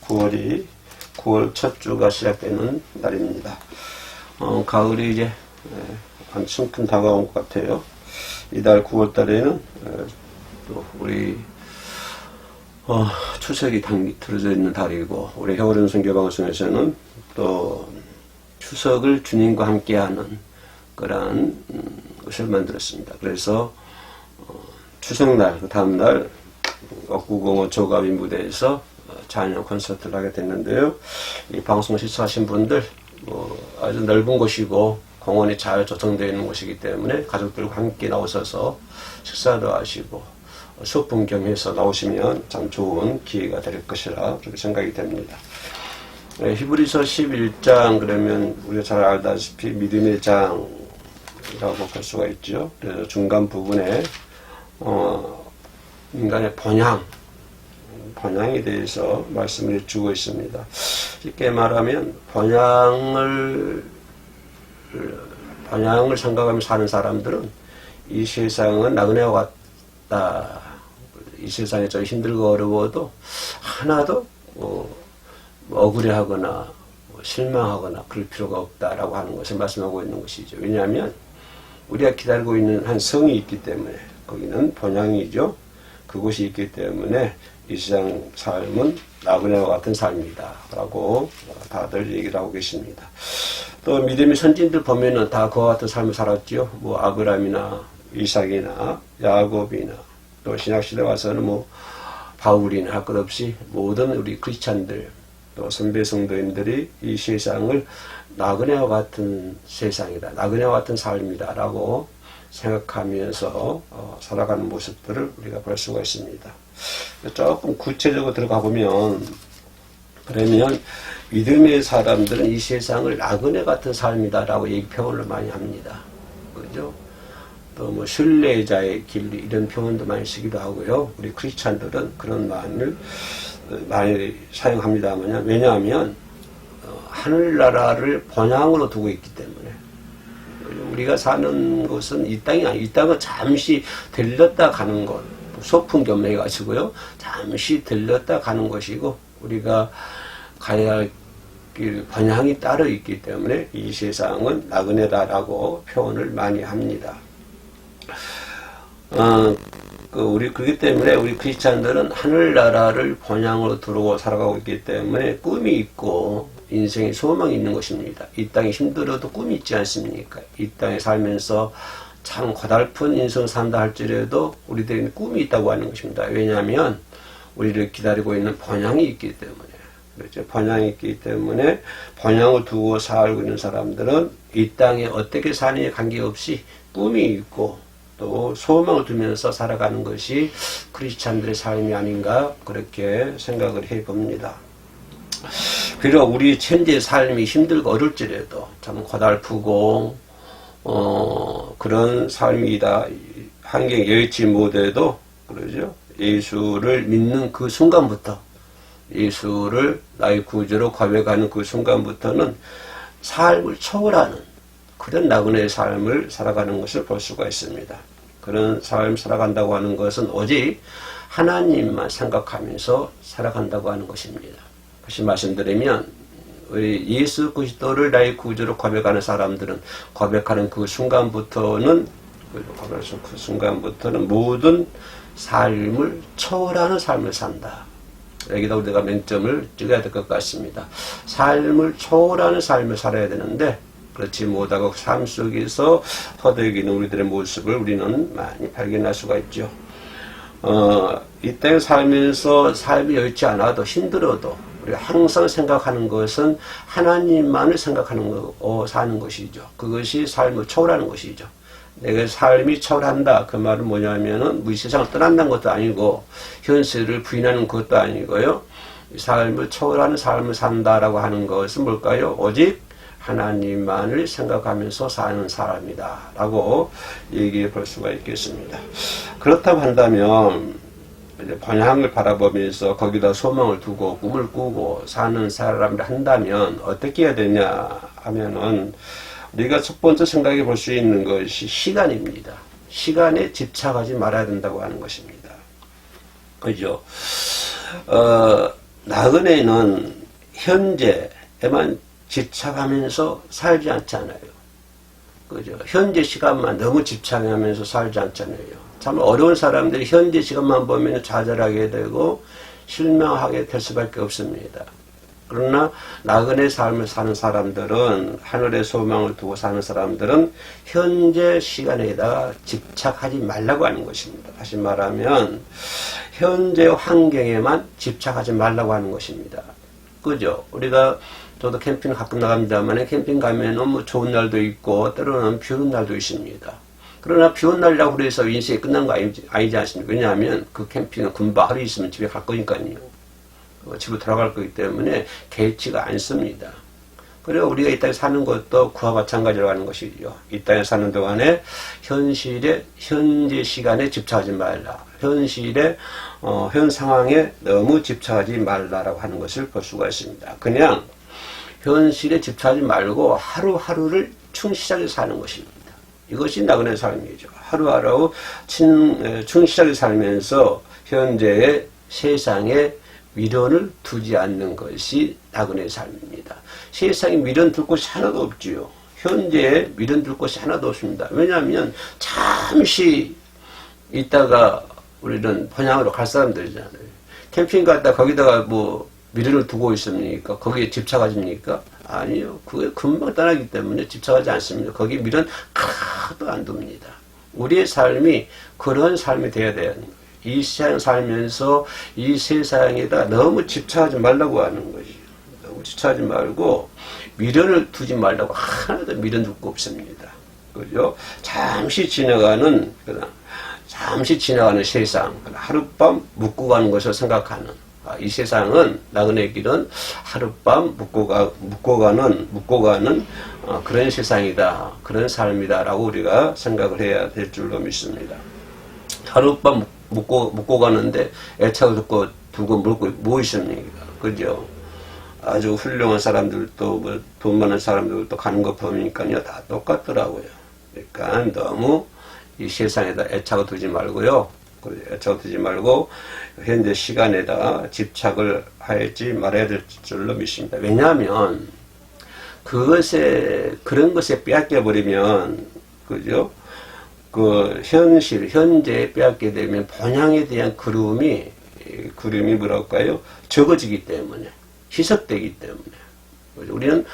9월 첫 주가 시작되는 날입니다. 가을이 이제 한층큼 다가온 것 같아요. 이달 9월 달에는 또 우리 추석이 들어져 있는 달이고, 우리 겨울은 선교방송에서는 또 추석을 주님과 함께하는 그러한 것을 만들었습니다. 그래서 추석날, 그 다음날 억구공원 조가비 무대에서 찬양 콘서트를 하게 됐는데요. 이 방송 시청하신 분들 아주 넓은 곳이고 공원이 잘 조성되어 있는 곳이기 때문에 가족들과 함께 나오셔서 식사도 하시고 소풍 겸해서 나오시면 참 좋은 기회가 될 것이라 그렇게 생각이 됩니다. 히브리서 11장 그러면 우리가 잘 알다시피 믿음의 장이라고 볼 수가 있죠. 그래서 중간 부분에 인간의 번향에 대해서 말씀을 주고 있습니다. 쉽게 말하면 번향을 생각하며 사는 사람들은 이 세상은 나그네와 같다. 이 세상에 좀 힘들고 어려워도 하나도 억울해하거나 실망하거나 그럴 필요가 없다라고 하는 것을 말씀하고 있는 것이죠. 왜냐하면 우리가 기다리고 있는 한 성이 있기 때문에, 거기는 번향이죠. 그곳이 있기 때문에 이 세상 삶은 나그네와 같은 삶이다 라고 다들 얘기를 하고 계십니다. 또 믿음의 선진들 보면은 다 그와 같은 삶을 살았죠. 아브라함이나 이삭이나 야곱이나 또 신약시대 와서는 바울이나 할 것 없이 모든 우리 크리스찬들 또 선배 성도인들이 이 세상을 나그네와 같은 세상이다, 나그네와 같은 삶이다 라고 생각하면서 살아가는 모습들을 우리가 볼 수가 있습니다. 조금 구체적으로 들어가 보면, 그러면 믿음의 사람들은 이 세상을 나그네 같은 삶이다라고 얘기 표현을 많이 합니다. 그죠? 또 순례자의 길 이런 표현도 많이 쓰기도 하고요. 우리 크리스찬들은 그런 말을 많이 사용합니다만, 왜냐하면 하늘나라를 번향으로 두고 있기 때문에. 우리가 사는 곳은 이 땅이 아니고, 이 땅은 잠시 들렸다 가는 것, 소풍 겸해가지고요, 잠시 들렸다 가는 것이고, 우리가 가야 할 길 번향이 따로 있기 때문에 이 세상은 나그네다라고 표현을 많이 합니다. 그렇기 때문에 우리 크리스찬들은 하늘나라를 번향으로 두르고 살아가고 있기 때문에 꿈이 있고 인생에 소망이 있는 것입니다. 이 땅이 힘들어도 꿈이 있지 않습니까? 이 땅에 살면서 참 고달픈 인생 산다 할지라도 우리들에게 꿈이 있다고 하는 것입니다. 왜냐하면 우리를 기다리고 있는 번향이 있기 때문에. 그렇죠? 번향이 있기 때문에 번향을 두고 살고 있는 사람들은 이 땅에 어떻게 사느냐에 관계없이 꿈이 있고 또 소망을 두면서 살아가는 것이 크리스찬들의 삶이 아닌가 그렇게 생각을 해봅니다. 비록 우리 현재 삶이 힘들고 어려울지라도 참 고달프고 그런 삶이다, 환경이 여의치 못해도 그러죠. 예수를 믿는 그 순간부터, 예수를 나의 구주로 고백하는 그 순간부터는 삶을 초월하는 그런 나그네의 삶을 살아가는 것을 볼 수가 있습니다. 그런 삶을 살아간다고 하는 것은 오직 하나님만 생각하면서 살아간다고 하는 것입니다. 다시 말씀드리면 우리 예수 그리스도를 나의 구주로 고백하는 사람들은 고백하는 그 순간부터는 모든 삶을 초월하는 삶을 산다. 여기다 우리가 맹점을 찍어야 될 것 같습니다. 삶을 초월하는 삶을 살아야 되는데 그렇지 못하고 삶 속에서 허덕이는 우리들의 모습을 우리는 많이 발견할 수가 있죠. 이 땅에 살면서 삶이 여의치 않아도 힘들어도 우리가 항상 생각하는 것은 하나님만을 생각하는 거, 사는 것이죠. 그것이 삶을 초월하는 것이죠. 내가 삶이 초월한다. 그 말은 뭐냐면은 이 세상을 떠난다는 것도 아니고 현실을 부인하는 것도 아니고요. 삶을 초월하는 삶을 산다라고 하는 것은 뭘까요? 오직 하나님만을 생각하면서 사는 사람이다 라고 얘기해 볼 수가 있겠습니다. 그렇다고 한다면 번향을 바라보면서 거기다 소망을 두고 꿈을 꾸고 사는 사람을 한다면 어떻게 해야 되냐 하면은 우리가 첫 번째 생각해 볼 수 있는 것이 시간입니다. 시간에 집착하지 말아야 된다고 하는 것입니다. 그죠? 나그네는 현재에만 집착하면서 살지 않잖아요. 그죠? 현재 시간만 너무 집착하면서 살지 않잖아요. 참 어려운 사람들이 현재 시간만 보면 좌절하게 되고 실망하게 될 수밖에 없습니다. 그러나 나그네 삶을 사는 사람들은, 하늘의 소망을 두고 사는 사람들은 현재 시간에다가 집착하지 말라고 하는 것입니다. 다시 말하면 현재 환경에만 집착하지 말라고 하는 것입니다. 그죠? 우리가 저도 캠핑 가끔 나갑니다만 캠핑 가면은 뭐 좋은 날도 있고 때로는 비 오는 날도 있습니다. 그러나 비 오는 날이라고 그래서 인생이 끝난 거 아니지 않습니까? 왜냐하면 그 캠핑은 금방 하루 있으면 집에 갈 거니까요. 집으로 돌아갈 거기 때문에 개의치가 않습니다. 그리고 우리가 이 땅에 사는 것도 그와 마찬가지로 하는 것이죠. 이 땅에 사는 동안에 현재 시간에 집착하지 말라. 현 상황에 너무 집착하지 말라라고 하는 것을 볼 수가 있습니다. 그냥 현실에 집착하지 말고 하루하루를 충실하게 사는 것입니다. 이것이 나그네 삶이죠. 하루하루 충실하게 살면서 현재의 세상에 미련을 두지 않는 것이 나그네 삶입니다. 세상에 미련 둘 곳이 하나도 없지요. 현재에 미련 둘 곳이 하나도 없습니다. 왜냐하면 잠시 있다가 우리는 번향으로 갈 사람들이잖아요. 캠핑 갔다 거기다가 뭐 미련을 두고 있습니까? 거기에 집착하십니까? 아니요. 그게 금방 떠나기 때문에 집착하지 않습니다. 거기에 미련 하나도 안 둡니다. 우리의 삶이 그런 삶이 되어야 되는 거예요. 이 세상 살면서 이 세상에다 너무 집착하지 말라고 하는 것이죠. 너무 집착하지 말고 미련을 두지 말라고 하나도 미련 둘 거 없습니다. 그죠? 잠시 지나가는 세상, 하룻밤 묵고 가는 것을 생각하는 이 세상은 나그네 길은 하룻밤 묵고 가는 그런 세상이다, 그런 삶이다라고 우리가 생각을 해야 될 줄로 믿습니다. 하룻밤 묵고 가는데 애착을 두고 물고 뭐 있습니까? 그죠? 아주 훌륭한 사람들도 뭐 돈 많은 사람들도 가는 거 보니까요 다 똑같더라고요. 그러니까 너무 이 세상에다 애착을 두지 말고요. 애착을 두지 말고 현재 시간에다 집착을 하지 말아야 될 줄로 믿습니다. 왜냐하면 그런 것에 빼앗겨 버리면 그죠? 그 현재에 빼앗게 되면 본향에 대한 그리움이 뭐랄까요? 적어지기 때문에, 희석되기 때문에. 우리는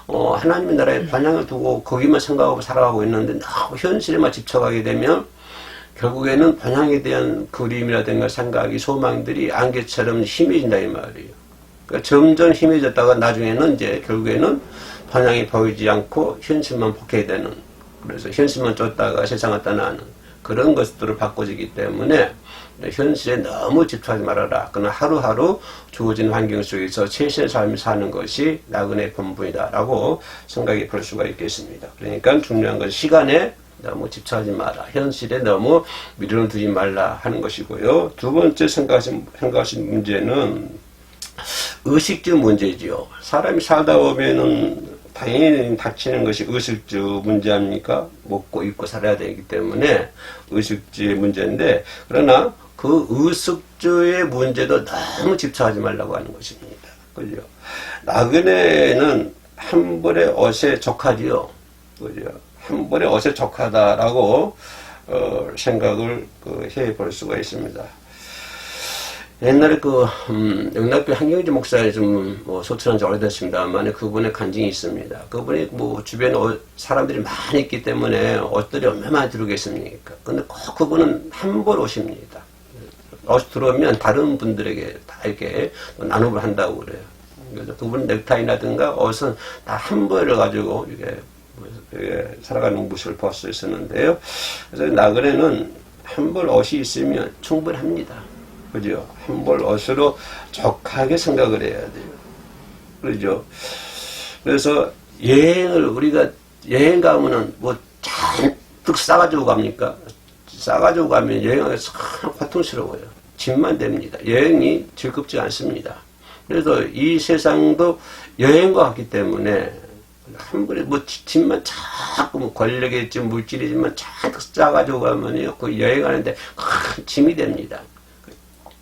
하나님의 나라에 본향을 두고 거기만 생각하고 살아가고 있는데 너무 현실에만 집착하게 되면 결국에는 본향에 대한 그림이라든가 생각이, 소망들이 안개처럼 힘해진다 이 말이에요. 그러니까 점점 힘해졌다가 나중에는 이제 결국에는 본향이 보이지 않고 현실만 보게 되는, 그래서 현실만 쫓다가 세상을 떠나는 그런 것들을 바꿔지기 때문에 현실에 너무 집착하지 말아라. 그러나 하루하루 주어진 환경 속에서 최선의 삶을 사는 것이 나그네 본분이다라고 생각해 볼 수가 있겠습니다. 그러니까 중요한 건 시간에 너무 집착하지 마라. 현실에 너무 미련을 두지 말라 하는 것이고요. 두 번째 생각하신 문제는 의식주 문제지요. 사람이 살다 보면은 당연히 닥치는 것이 의식주 문제 아닙니까? 먹고 입고 살아야 되기 때문에 의식주의 문제인데, 그러나 그 의식주의 문제도 너무 집착하지 말라고 하는 것입니다. 그죠? 나그네는 한 벌의 옷에 족하지요. 그죠? 한 벌의 옷에 족하다라고 생각을 해 볼 수가 있습니다. 옛날에 영락교 한경주 목사에 소천한 지 오래됐습니다만 그분의 간증이 있습니다. 그분이 주변에 사람들이 많이 있기 때문에 옷들이 얼마나 들어오겠습니까? 근데 꼭 그분은 한 벌 옷입니다. 옷이 들어오면 다른 분들에게 다 이렇게 나눔을 한다고 그래요. 그래서 그분 넥타이라든가 옷은 다 한 벌을 가지고 이게 살아가는 모습을 볼 수 있었는데요. 그래서 나그네는 한 벌 옷이 있으면 충분합니다. 그죠? 한 벌 옷으로 족하게 생각을 해야 돼요. 그죠? 그래서 우리가 여행 가면은 잔뜩 싸가지고 갑니까? 싸가지고 가면 여행하기 참 고통스러워요. 짐만 됩니다. 여행이 즐겁지 않습니다. 그래서 이 세상도 여행과 같기 때문에 한 번에 짐만 자꾸 권력이지 물질이지만 잔뜩 싸가지고 가면요. 그 여행하는데 큰 짐이 됩니다.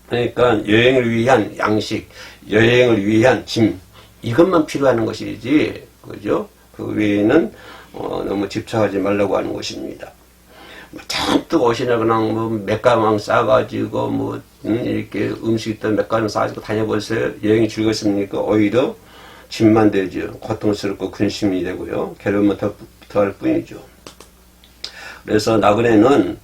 그러니까 여행을 위한 양식, 여행을 위한 짐, 이것만 필요한 것이지, 그죠? 그 외에는 너무 집착하지 말라고 하는 것입니다. 잔뜩 옷이나 그냥 몇 가방 싸가지고 이렇게 음식 있던 몇 가방 싸가지고 다녀보세요. 여행이 즐겁습니까? 오히려 짐만 되죠. 고통스럽고 근심이 되고요. 괴로움만 더할 뿐이죠. 그래서 나그네는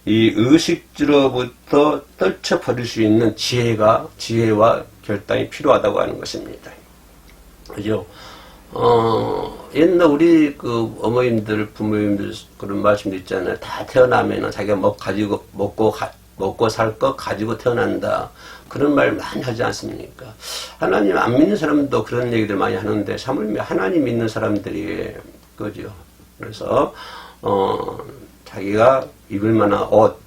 이 의식주로부터 떨쳐버릴 수 있는 지혜와 결단이 필요하다고 하는 것입니다. 그죠? 옛날 우리 어머님들, 부모님들 그런 말씀도 있잖아요. 다 태어나면은 자기가 먹고 살 것 가지고 태어난다. 그런 말 많이 하지 않습니까? 하나님 안 믿는 사람도 그런 얘기들 많이 하는데, 하물며 하나님 믿는 사람들이, 그죠? 그래서, 자기가 입을 만한 옷,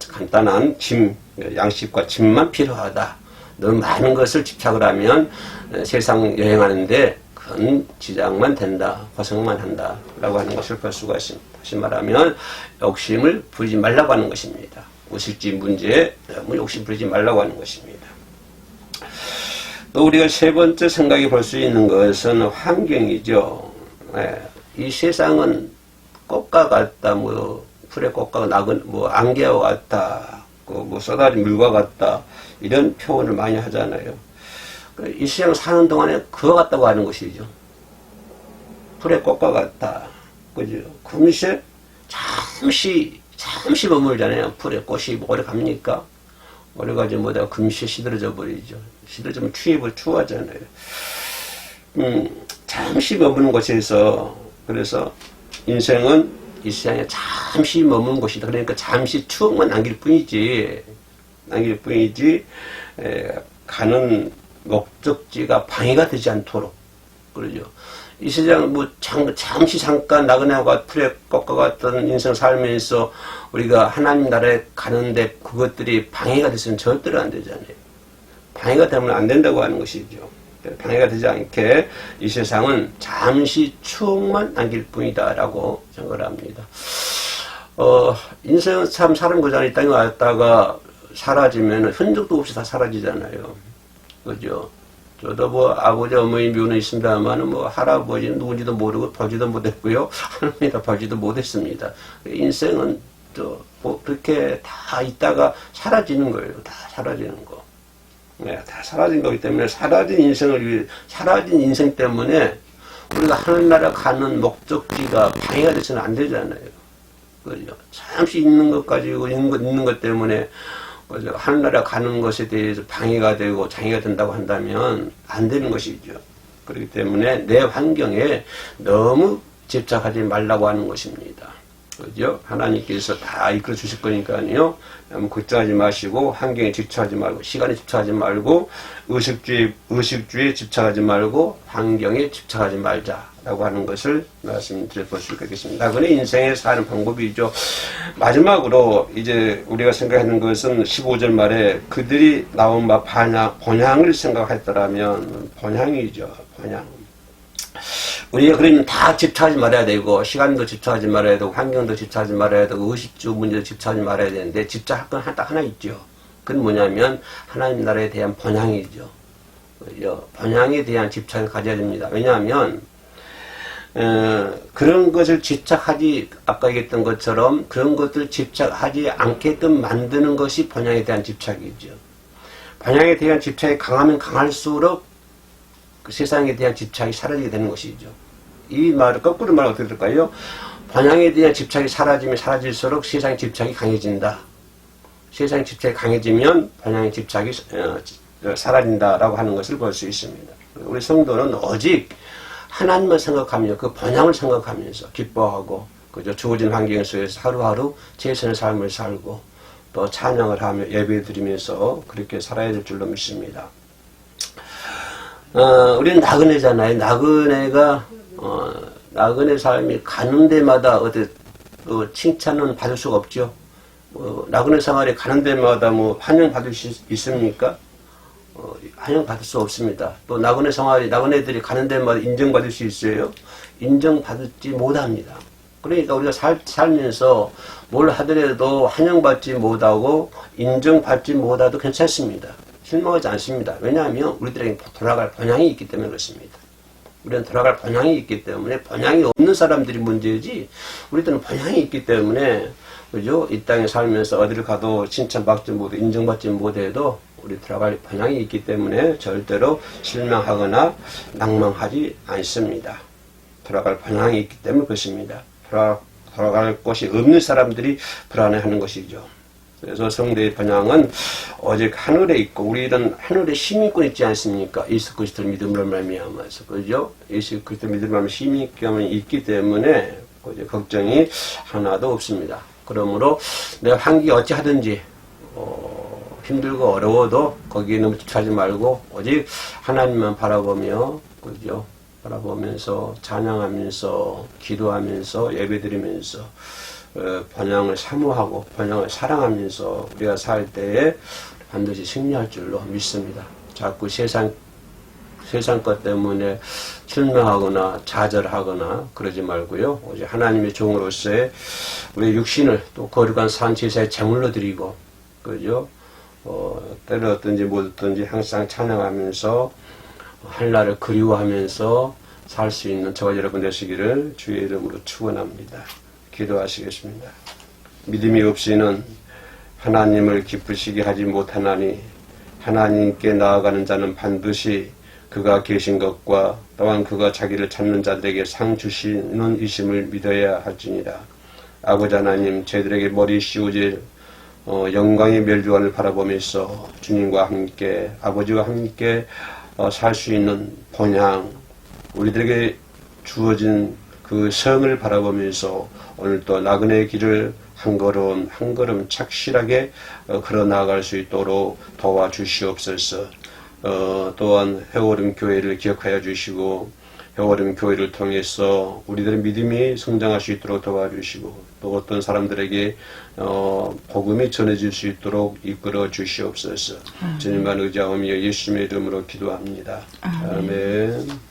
간단한 짐, 양식과 짐만 필요하다. 너무 많은 것을 집착을 하면 세상 여행하는데 큰 지장만 된다. 고생만 한다. 라고 하는 것을 볼 수가 있습니다. 다시 말하면 욕심을 부리지 말라고 하는 것입니다. 의식주 문제에 너무 욕심 부리지 말라고 하는 것입니다. 또 우리가 세 번째 생각해 볼 수 있는 것은 환경이죠. 이 세상은 꽃과 같다. 풀의 꽃과 안개와 같다. 쏟아진 물과 같다. 이런 표현을 많이 하잖아요. 이 세상 사는 동안에 그와 같다고 하는 것이죠. 풀의 꽃과 같다. 그죠? 금세 잠시 머물잖아요. 풀의 꽃이 오래 갑니까? 오래 가지 못하고 금세 시들어져 버리죠. 시들어지면 추하잖아요. 잠시 머무는 곳에서, 그래서 인생은 이 세상에 잠시 머무는 곳이다. 그러니까 잠시 추억만 남길 뿐이지, 가는 목적지가 방해가 되지 않도록. 그러죠. 이 세상 잠시 잠깐 나그네와 풀의 꽃과 같은 인생 살면서 우리가 하나님 나라에 가는데 그것들이 방해가 됐으면 절대로 안 되잖아요. 방해가 되면 안 된다고 하는 것이죠. 방해가 되지 않게 이 세상은 잠시 추억만 남길 뿐이다라고 생각을 합니다. 인생은 참 사람 거잖아요. 이 땅에 왔다가 사라지면 흔적도 없이 다 사라지잖아요. 그죠? 저도 아버지, 어머니 묘는 있습니다만, 할아버지는 누군지도 모르고 보지도 못했고요. 할머니도 보지도 못했습니다. 인생은 그렇게 다 있다가 사라지는 거예요. 다 사라지는 거. 네, 다 사라진 거기 때문에 사라진 인생 때문에 우리가 하늘나라 가는 목적지가 방해가 돼서는 안 되잖아요. 그죠? 잠시 있는 것 가지고 있는 것 때문에 하늘나라 가는 것에 대해서 방해가 되고 장애가 된다고 한다면 안 되는 것이죠. 그렇기 때문에 내 환경에 너무 집착하지 말라고 하는 것입니다. 그죠? 하나님께서 다 이끌어 주실 거니까요. 너무 걱정하지 마시고, 환경에 집착하지 말고, 시간에 집착하지 말고, 의식주의에 집착하지 말고, 환경에 집착하지 말자라고 하는 것을 말씀드릴 수 있겠습니다. 나그네 인생에 사는 방법이죠. 마지막으로 이제 우리가 생각하는 것은 15절 말에 그들이 나온 바 본향을 생각했더라면, 본향이죠. 본향. 우리가 그러면 다 집착하지 말아야 되고, 시간도 집착하지 말아야 되고, 환경도 집착하지 말아야 되고, 의식주 문제도 집착하지 말아야 되는데, 집착할 건 딱 하나 있죠. 그건 뭐냐면 하나님 나라에 대한 본향이죠. 본향에 대한 집착을 가져야 됩니다. 왜냐하면 그런 것을 아까 얘기했던 것처럼 그런 것들 집착하지 않게끔 만드는 것이 본향에 대한 집착이죠. 본향에 대한 집착이 강하면 강할수록 그 세상에 대한 집착이 사라지게 되는 것이죠. 이 말을 거꾸로 말하면 어떻게 될까요? 본향에 대한 집착이 사라지면 사라질수록 세상의 집착이 강해진다. 세상의 집착이 강해지면 본향의 집착이 사라진다라고 하는 것을 볼 수 있습니다. 우리 성도는 오직 하나님을 생각하며 그 본향을 생각하면서 기뻐하고 그저 주어진 환경 속에서 하루하루 최선의 삶을 살고 또 찬양을 하며 예배드리면서 그렇게 살아야 될 줄로 믿습니다. 우리는 나그네잖아요. 나그네 삶이 가는 데마다 칭찬은 받을 수가 없죠. 나그네 생활에 가는 데마다 환영받을 수 있습니까? 환영받을 수 없습니다. 또 나그네들이 가는 데마다 인정받을 수 있어요? 인정받지 못합니다. 그러니까 우리가 살면서 뭘 하더라도 환영받지 못하고 인정받지 못하도 괜찮습니다. 실망하지 않습니다. 왜냐하면 우리들에게 돌아갈 번향이 있기 때문에 그렇습니다. 우리는 돌아갈 번향이 있기 때문에 번향이 없는 사람들이 문제지 우리들은 번향이 있기 때문에 그죠? 이 땅에 살면서 어디를 가도 칭찬받지 못해 인정받지 못해도 우리 돌아갈 번향이 있기 때문에 절대로 실망하거나 낭망하지 않습니다. 돌아갈 번향이 있기 때문에 그렇습니다. 돌아갈 곳이 없는 사람들이 불안해하는 것이죠. 그래서 성대의 번향은 오직 하늘에 있고 우리는 하늘에 힘이 있고 있지 않습니까? 예수 그리스도를 믿음으로 말미암아서 그죠? 예수 그리스도를 믿음으로 힘이 있기 때문에 그죠? 걱정이 하나도 없습니다. 그러므로 내가 환경이 어찌하든지 힘들고 어려워도 거기에 너무 집착하지 말고 오직 하나님만 바라보며 그죠? 바라보면서 찬양하면서 기도하면서 예배드리면서 번향을 사모하고 번향을 사랑하면서 우리가 살 때에 반드시 승리할 줄로 믿습니다. 자꾸 세상 것 때문에 실망하거나 좌절하거나 그러지 말고요. 오직 하나님의 종으로서의 우리 육신을 또 거룩한 산제사의 제물로 드리고 그죠? 때를 어떤지 못 어떤지 항상 찬양하면서 한날을 그리워하면서 살 수 있는 저와 여러분 되시기를 주의 이름으로 축원합니다. 기도하시겠습니다. 믿음이 없이는 하나님을 기쁘시게 하지 못하나니 하나님께 나아가는 자는 반드시 그가 계신 것과 또한 그가 자기를 찾는 자들에게 상 주시는 이심을 믿어야 할지니라. 아버지 하나님, 저희들에게 머리 씌우질 영광의 멸주관을 바라보면서 주님과 함께 아버지와 함께 살 수 있는 본향, 우리들에게 주어진 그 성을 바라보면서 오늘 또 나그네의 길을 한 걸음 한 걸음 착실하게 걸어 나아갈 수 있도록 도와주시옵소서. 또한 해오름 교회를 기억하여 주시고 해오름 교회를 통해서 우리들의 믿음이 성장할 수 있도록 도와주시고 또 어떤 사람들에게 복음이 전해질 수 있도록 이끌어 주시옵소서. 주님만 의지하며 예수님의 이름으로 기도합니다. 아멘.